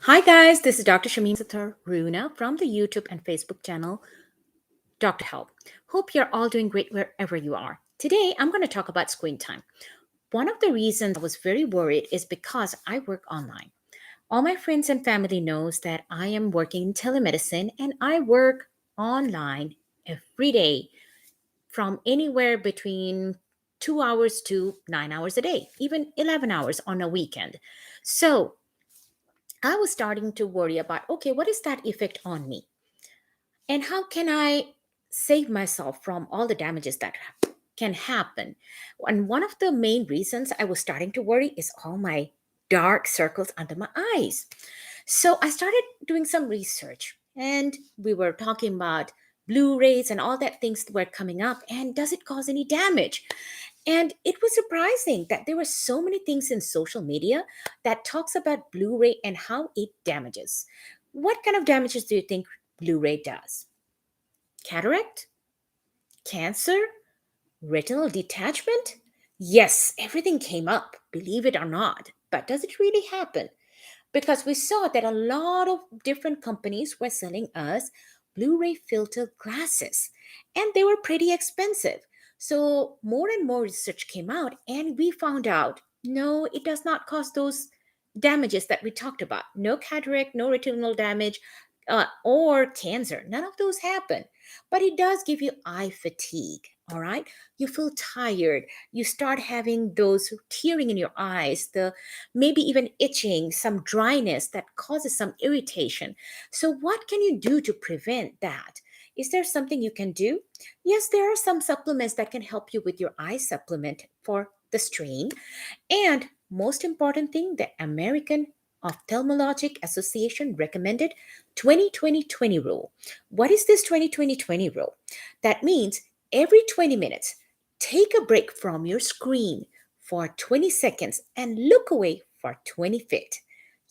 Hi guys, this is Dr. Shameen Sathar Runa from the YouTube and Facebook channel Dr. Help. Hope you're all doing great wherever you are. Today I'm going to talk about screen time. One of the reasons I was very worried is because I work online. All my friends and family knows that I am working in telemedicine and I work online every day from anywhere between 2 hours to 9 hours a day, even 11 hours on a weekend. So, I was starting to worry about okay, what is that effect on me? And how can I save myself from all the damages that can happen? And one of the main reasons I was starting to worry is all my dark circles under my eyes. So I started doing some research and we were talking about blue rays and all that things were coming up and does it cause any damage? And it was surprising that there were so many things in social media that talks about Blu-ray and how it damages. What kind of damages do you think Blu-ray does? Cataract? Cancer? Retinal detachment? Yes, everything came up, believe it or not. But does it really happen? Because we saw that a lot of different companies were selling us Blu-ray filter glasses and they were pretty expensive. So more and more research came out and we found out no, it does not cause those damages that we talked about. No cataract, no retinal damage, or cancer. None of those happen. But it does give you eye fatigue. All right. You feel tired. You start having those tearing in your eyes, the maybe even itching, some dryness that causes some irritation. So, what can you do to prevent that? Is there something you can do? Yes, there are some supplements that can help you with your eye supplement for the strain. And most important thing, the American Ophthalmologic Association recommended 20-20-20 rule. What is this 20-20-20 rule? That means every 20 minutes, take a break from your screen for 20 seconds and look away for 20 feet.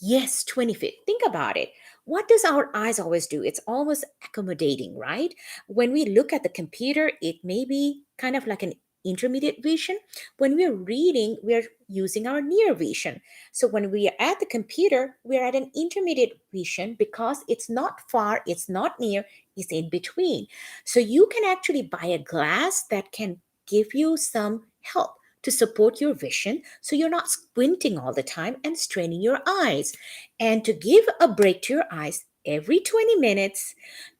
Yes, 20 feet. Think about it. What does our eyes always do? It's always accommodating, right? When we look at the computer, it may be kind of like an intermediate vision. When we're reading, we're using our near vision. So when we are at the computer, we're at an intermediate vision because it's not far, it's not near, it's in between. So you can actually buy a glass that can give you some help to support your vision so you're not squinting all the time and straining your eyes. And to give a break to your eyes every 20 minutes,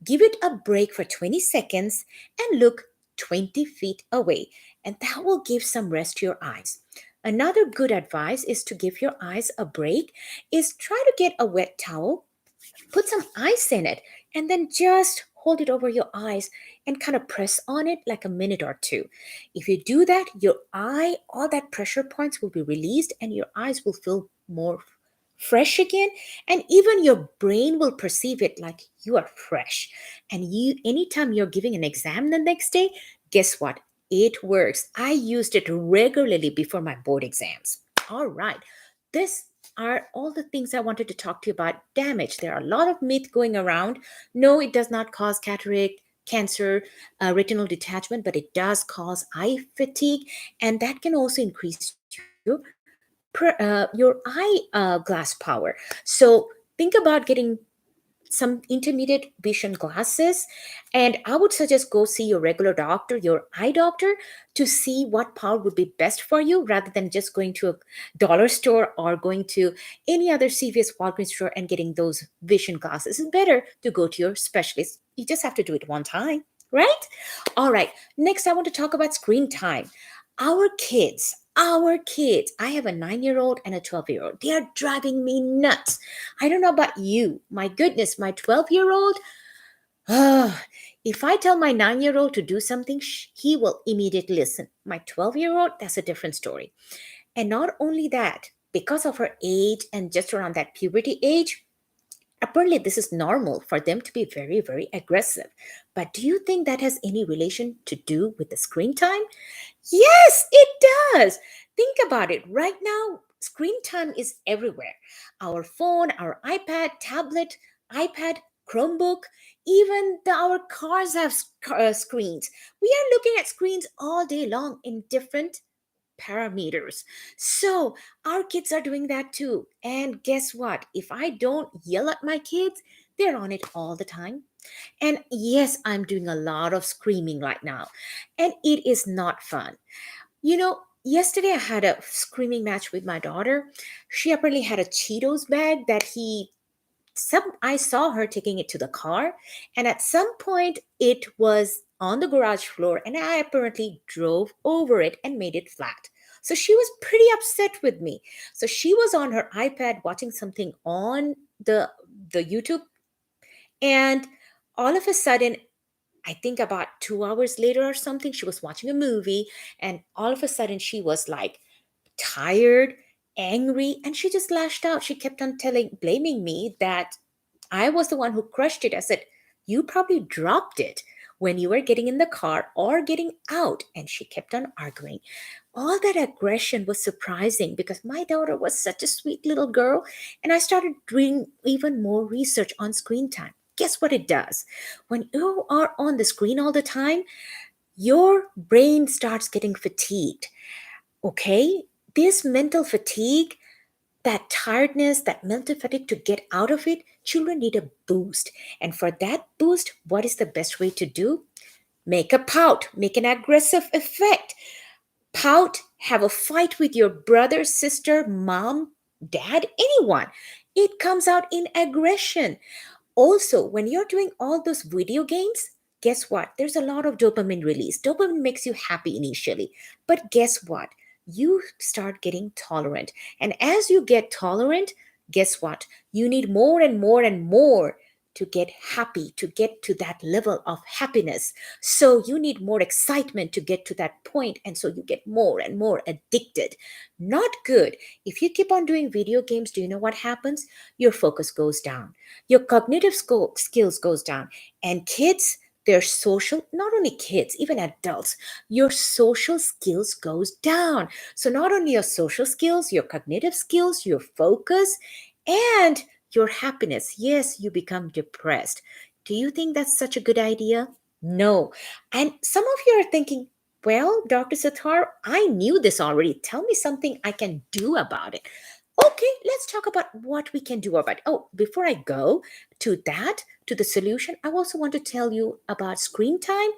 give it a break for 20 seconds and look 20 feet away, and that will give some rest to your eyes. Another good advice is to give your eyes a break is try to get a wet towel, put some ice in it, and then just hold it over your eyes and kind of press on it like a minute or two. If you do that, your eye, all that pressure points will be released and your eyes will feel more fresh again, and even your brain will perceive it like you are fresh. And you anytime you're giving an exam the next day, guess what? It works. I used it regularly before my board exams. All right. This are all the things I wanted to talk to you about. Damage. There are a lot of myth going around. No, it does not cause cataract, cancer, retinal detachment, but it does cause eye fatigue, and that can also increase your eye glass power. So think about getting some intermediate vision glasses, and I would suggest go see your regular doctor, your eye doctor, to see what power would be best for you rather than just going to a dollar store or going to any other CVS Walgreens store and getting those vision glasses. It's better to go to your specialist. You just have to do it one time, right? All right, next I want to talk about screen time. Our kids, I have a 9-year old and a 12-year-old. They are driving me nuts. I don't know about you. My goodness, my 12-year-old, if I tell my 9-year-old to do something, he will immediately listen. My 12-year-old, that's a different story. And not only that, because of her age and just around that puberty age, apparently this is normal for them to be very, very aggressive. But do you think that has any relation to do with the screen time? Yes, it does. Think about it. Right now, screen time is everywhere. Our phone, our iPad, tablet, iPad, Chromebook, even our cars have screens. We are looking at screens all day long in different parameters. So our kids are doing that too. And guess what? If I don't yell at my kids, they're on it all the time. And yes, I'm doing a lot of screaming right now, and it is not fun. Yesterday I had a screaming match with my daughter. She apparently had a Cheetos bag that he some I saw her taking it to the car, and at some point it was on the garage floor, and I apparently drove over it and made it flat. So she was pretty upset with me. So she was on her iPad watching something on the YouTube, and all of a sudden, I think about 2 hours later or something, she was watching a movie, and all of a sudden she was like tired, angry, and she just lashed out. She kept on blaming me that I was the one who crushed it. I said, "You probably dropped it when you were getting in the car or getting out." And she kept on arguing. All that aggression was surprising because my daughter was such a sweet little girl. And I started doing even more research on screen time. Guess what it does? When you are on the screen all the time, your brain starts getting fatigued. Okay? This mental fatigue, that tiredness, that mental fatigue, to get out of it, children need a boost. And for that boost, what is the best way to do? Make a pout, make an aggressive effect. Pout, have a fight with your brother, sister, mom, dad, anyone. It comes out in aggression. Also, when you're doing all those video games, guess what? There's a lot of dopamine release. Dopamine makes you happy initially. But guess what? You start getting tolerant. And as you get tolerant, guess what? You need more and more and more to get happy, to get to that level of happiness. So you need more excitement to get to that point, and so you get more and more addicted. Not good. If you keep on doing video games, do you know what happens? Your focus goes down, your cognitive skills goes down, and kids, their social, not only kids, even adults, your social skills goes down. So not only your social skills, your cognitive skills, your focus, and your happiness. Yes, you become depressed. Do you think that's such a good idea? No. And some of you are thinking, well, Dr. Sathar, I knew this already. Tell me something I can do about it. Okay, let's talk about what we can do about it. Oh, before I go to that, to the solution, I also want to tell you about screen time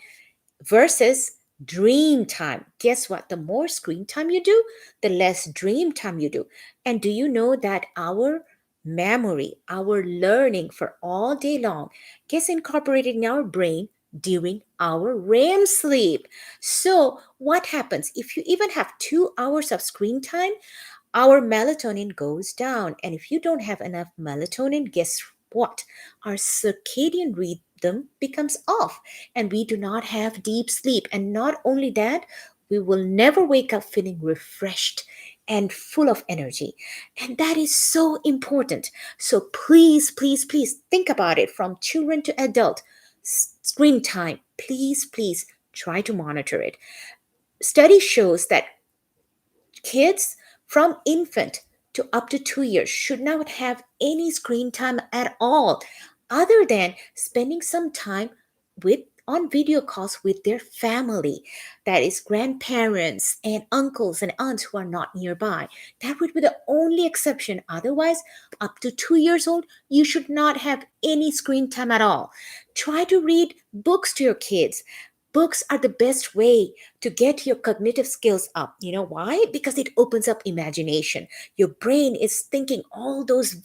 versus dream time. Guess what? The more screen time you do, the less dream time you do. And do you know that our memory, our learning for all day long gets incorporated in our brain during our REM sleep? So, what happens if you even have 2 hours of screen time? Our melatonin goes down. And if you don't have enough melatonin, guess what? Our circadian rhythm becomes off, and we do not have deep sleep. And not only that, we will never wake up feeling refreshed and full of energy. And that is so important. So please, please, please think about it from children to adult. Screen time, please, please try to monitor it. Study shows that kids from infant to up to 2 years should not have any screen time at all, other than spending some time with on video calls with their family, that is grandparents and uncles and aunts who are not nearby. That would be the only exception. Otherwise, up to 2 years old, you should not have any screen time at all. Try to read books to your kids. Books are the best way to get your cognitive skills up. You know why? Because it opens up imagination. Your brain is thinking all those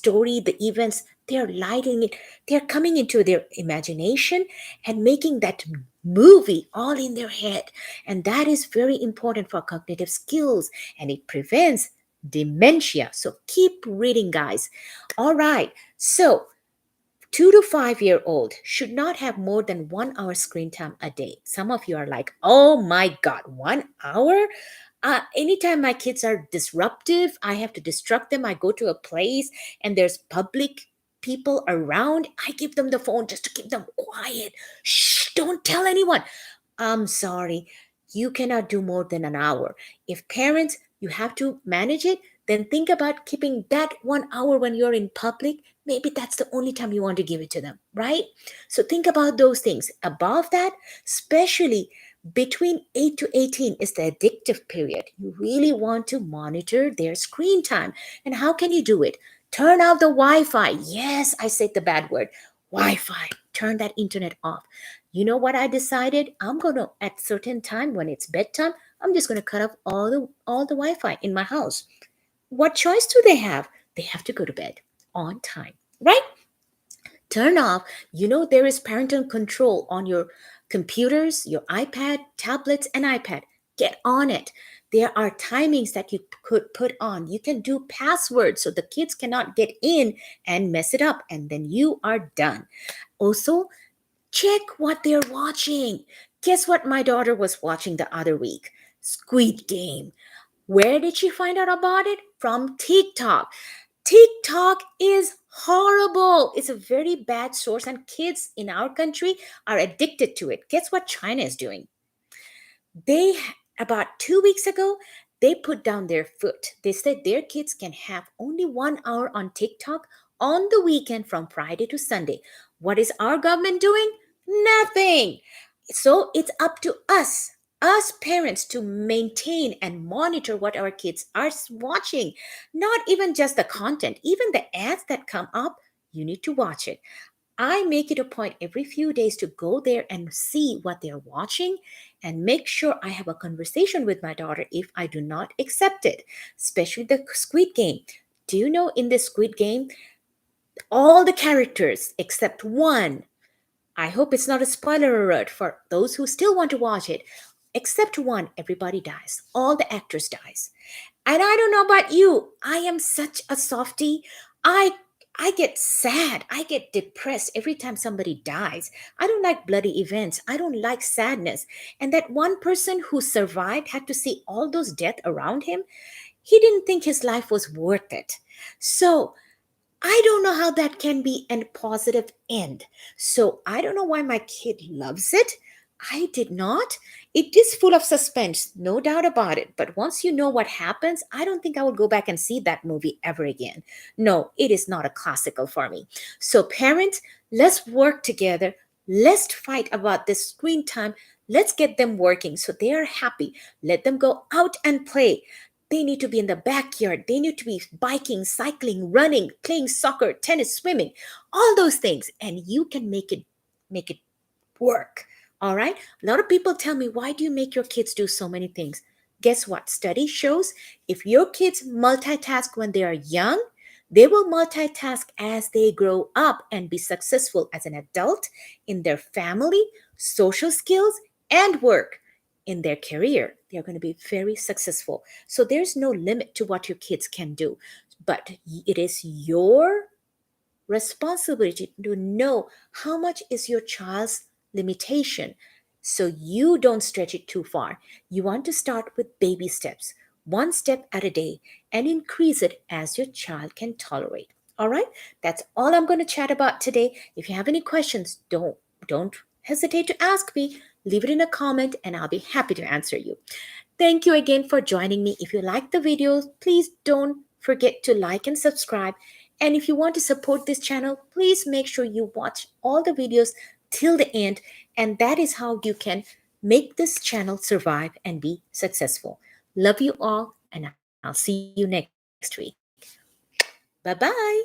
the events, they're lighting it, they're coming into their imagination and making that movie all in their head. And that is very important for cognitive skills, and it prevents dementia. So keep reading, guys. All right. So 2 to 5 year old should not have more than 1 hour screen time a day. Some of you are like, oh my God, 1 hour? Anytime my kids are disruptive, I have to distract them. I go to a place and there's public people around. I give them the phone just to keep them quiet. Shh, don't tell anyone. I'm sorry. You cannot do more than an hour. If parents, you have to manage it, then think about keeping that 1 hour when you're in public. Maybe that's the only time you want to give it to them, right? So think about those things. Above that, especially Between 8 to 18 is the addictive period. You really want to monitor their screen time. And how can you do it? Turn off the Wi Fi. Yes, I said the bad word. Wi Fi. Turn that internet off. You know what I decided? I'm going to, at certain time when it's bedtime, I'm just going to cut off all the Wi Fi in my house. What choice do they have? They have to go to bed on time, right? Turn off. There is parental control on your computers, your iPad, tablets, and iPad. Get on it. There are timings that you could put on. You can do passwords so the kids cannot get in and mess it up, and then you are done. Also, check what they're watching. Guess what my daughter was watching the other week? Squid Game. Where did she find out about it? From TikTok. TikTok is horrible. It's a very bad source, and kids in our country are addicted to it. Guess what China is doing? They, about 2 weeks ago, they put down their foot. They said their kids can have only 1 hour on TikTok on the weekend from Friday to Sunday. What is our government doing? Nothing. So it's up to us parents, to maintain and monitor what our kids are watching. Not even just the content, even the ads that come up, you need to watch it. I make it a point every few days to go there and see what they're watching and make sure I have a conversation with my daughter if I do not accept it, especially the Squid Game. Do you know in this Squid Game, all the characters except one, I hope it's not a spoiler alert for those who still want to watch it, except one, everybody dies. All the actors dies. And I don't know about you. I am such a softie. I I get sad. I get depressed every time somebody dies. I don't like bloody events. I don't like sadness. And that one person who survived had to see all those death around him. He didn't think his life was worth it. So I don't know how that can be a positive end. So I don't know why my kid loves it. I did not. It is full of suspense, no doubt about it. But once you know what happens, I don't think I will go back and see that movie ever again. No, it is not a classical for me. So, parents, let's work together. Let's fight about this screen time. Let's get them working so they are happy. Let them go out and play. They need to be in the backyard. They need to be biking, cycling, running, playing soccer, tennis, swimming, all those things. And you can make it work. All right. A lot of people tell me, why do you make your kids do so many things? Guess what? Study shows if your kids multitask when they are young, they will multitask as they grow up and be successful as an adult in their family, social skills, and work in their career. They're going to be very successful. So there's no limit to what your kids can do. But it is your responsibility to know how much is your child's limitation so you don't stretch it too far. You want to start with baby steps, one step at a day, and increase it as your child can tolerate. All right, that's all I'm going to chat about today. If you have any questions, don't hesitate to ask me. Leave it in a comment and I'll be happy to answer you. Thank you again for joining me. If you like the videos, please don't forget to like and subscribe. And if you want to support this channel, please make sure you watch all the videos till the end. And that is how you can make this channel survive and be successful. Love you all, and I'll see you next week. Bye bye.